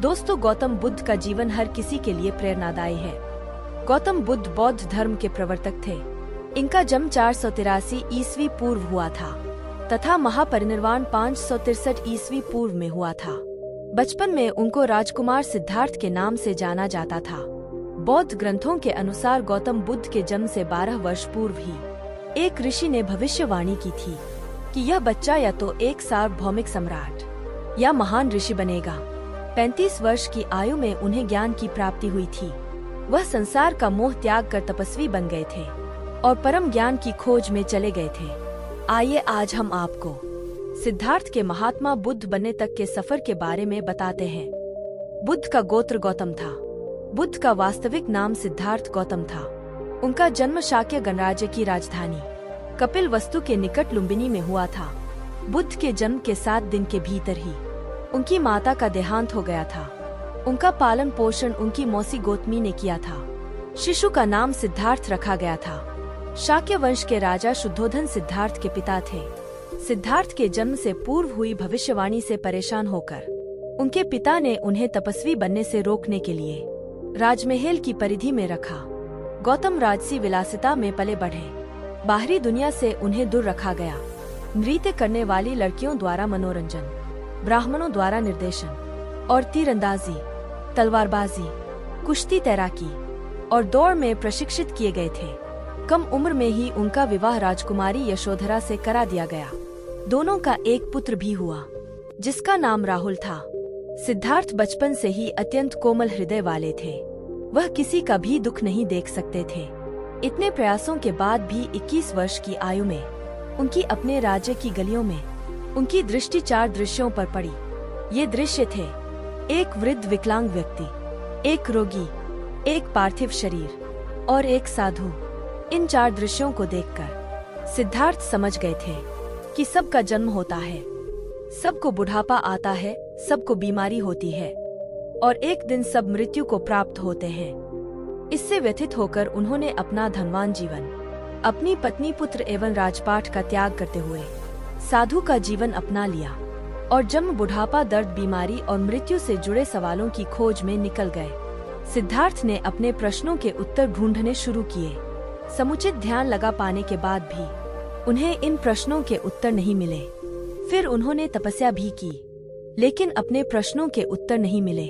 दोस्तों, गौतम बुद्ध का जीवन हर किसी के लिए प्रेरणादायी है। गौतम बुद्ध बौद्ध धर्म के प्रवर्तक थे। इनका जन्म 483 ईस्वी पूर्व हुआ था तथा महापरिनिर्वाण 563 ईस्वी पूर्व में हुआ था। बचपन में उनको राजकुमार सिद्धार्थ के नाम से जाना जाता था। बौद्ध ग्रंथों के अनुसार गौतम बुद्ध के जन्म से 12 वर्ष पूर्व ही एक ऋषि ने भविष्यवाणी की थी कि यह बच्चा या तो एक सार्वभौमिक सम्राट या महान ऋषि बनेगा। 35 वर्ष की आयु में उन्हें ज्ञान की प्राप्ति हुई थी। वह संसार का मोह त्याग कर तपस्वी बन गए थे और परम ज्ञान की खोज में चले गए थे। आइए आज हम आपको सिद्धार्थ के महात्मा बुद्ध बनने तक के सफर के बारे में बताते हैं। बुद्ध का गोत्र गौतम था। बुद्ध का वास्तविक नाम सिद्धार्थ गौतम था। उनका जन्म शाक्य गणराज्य की राजधानी कपिल वस्तु के निकट लुम्बिनी में हुआ था। बुद्ध के जन्म के 7 दिन के भीतर ही उनकी माता का देहांत हो गया था। उनका पालन पोषण उनकी मौसी गौतमी ने किया था। शिशु का नाम सिद्धार्थ रखा गया था। शाक्य वंश के राजा शुद्धोधन सिद्धार्थ के पिता थे। सिद्धार्थ के जन्म से पूर्व हुई भविष्यवाणी से परेशान होकर उनके पिता ने उन्हें तपस्वी बनने से रोकने के लिए राजमहल की परिधि में रखा। गौतम राजसी विलासिता में पले बढ़े। बाहरी दुनिया से उन्हें दूर रखा गया। नृत्य करने वाली लड़कियों द्वारा मनोरंजन, ब्राह्मणों द्वारा निर्देशन और तीरंदाजी, तलवारबाजी, कुश्ती, तैराकी और दौड़ में प्रशिक्षित किए गए थे। कम उम्र में ही उनका विवाह राजकुमारी यशोधरा से करा दिया गया। दोनों का एक पुत्र भी हुआ जिसका नाम राहुल था। सिद्धार्थ बचपन से ही अत्यंत कोमल हृदय वाले थे। वह किसी का भी दुख नहीं देख सकते थे। इतने प्रयासों के बाद भी 21 वर्ष की आयु में उनकी अपने राज्य की गलियों में उनकी दृष्टि 4 दृश्यों पर पड़ी। ये दृश्य थे: एक वृद्ध विकलांग व्यक्ति, एक रोगी, एक पार्थिव शरीर और एक साधु। इन 4 दृश्यों को देखकर सिद्धार्थ समझ गए थे कि सबका जन्म होता है, सबको बुढ़ापा आता है, सबको बीमारी होती है और एक दिन सब मृत्यु को प्राप्त होते हैं। इससे व्यथित होकर उन्होंने अपना धनवान जीवन, अपनी पत्नी, पुत्र एवं राजपाट का त्याग करते हुए साधु का जीवन अपना लिया और जन्म, बुढ़ापा, दर्द, बीमारी और मृत्यु से जुड़े सवालों की खोज में निकल गए। सिद्धार्थ ने अपने प्रश्नों के उत्तर ढूंढने शुरू किए। समुचित ध्यान लगा पाने के बाद भी उन्हें इन प्रश्नों के उत्तर नहीं मिले। फिर उन्होंने तपस्या भी की, लेकिन अपने प्रश्नों के उत्तर नहीं मिले।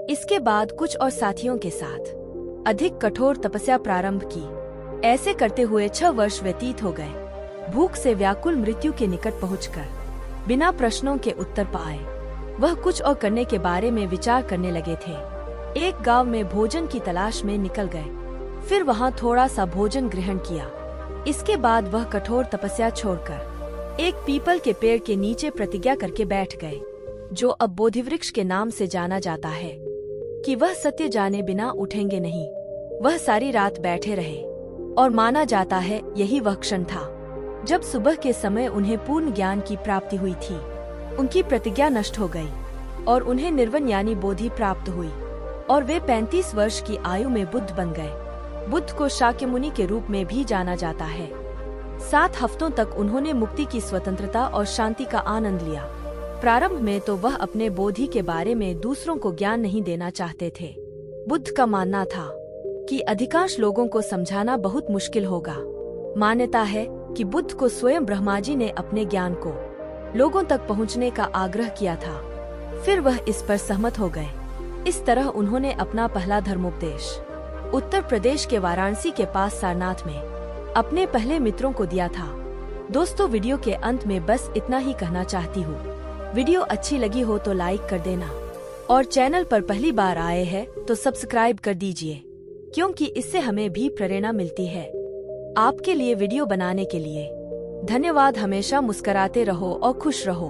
इसके बाद कुछ और साथियों के साथ अधिक कठोर तपस्या प्रारंभ की। ऐसे करते हुए 6 वर्ष व्यतीत हो गए। भूख से व्याकुल मृत्यु के निकट पहुंचकर बिना प्रश्नों के उत्तर पाए वह कुछ और करने के बारे में विचार करने लगे थे। एक गांव में भोजन की तलाश में निकल गए। फिर वहां थोड़ा सा भोजन ग्रहण किया। इसके बाद वह कठोर तपस्या छोड़कर एक पीपल के पेड़ के नीचे प्रतिज्ञा करके बैठ गए, जो अब बोधिवृक्ष के नाम से जाना जाता है, कि वह सत्य जाने बिना उठेंगे नहीं। वह सारी रात बैठे रहे और माना जाता है यही वह क्षण था जब सुबह के समय उन्हें पूर्ण ज्ञान की प्राप्ति हुई थी। उनकी प्रतिज्ञा नष्ट हो गई और उन्हें निर्वाण यानी बोधि प्राप्त हुई और वे 35 वर्ष की आयु में बुद्ध बन गए। बुद्ध को शाक्य मुनि के रूप में भी जाना जाता है। 7 हफ्तों तक उन्होंने मुक्ति की स्वतंत्रता और शांति का आनंद लिया। प्रारंभ में तो वह अपने बोधि के बारे में दूसरों को ज्ञान नहीं देना चाहते थे। बुद्ध का मानना था कि अधिकांश लोगों को समझाना बहुत मुश्किल होगा। मान्यता है कि बुद्ध को स्वयं ब्रह्माजी ने अपने ज्ञान को लोगों तक पहुंचने का आग्रह किया था। फिर वह इस पर सहमत हो गए। इस तरह उन्होंने अपना पहला धर्मोपदेश उत्तर प्रदेश के वाराणसी के पास सारनाथ में अपने पहले मित्रों को दिया था। दोस्तों, वीडियो के अंत में बस इतना ही कहना चाहती हूँ। वीडियो अच्छी लगी हो तो लाइक कर देना और चैनल पर पहली बार आए हैं तो सब्सक्राइब कर दीजिए, क्योंकि इससे हमें भी प्रेरणा मिलती है आपके लिए वीडियो बनाने के लिए। धन्यवाद। हमेशा मुस्कुराते रहो और खुश रहो।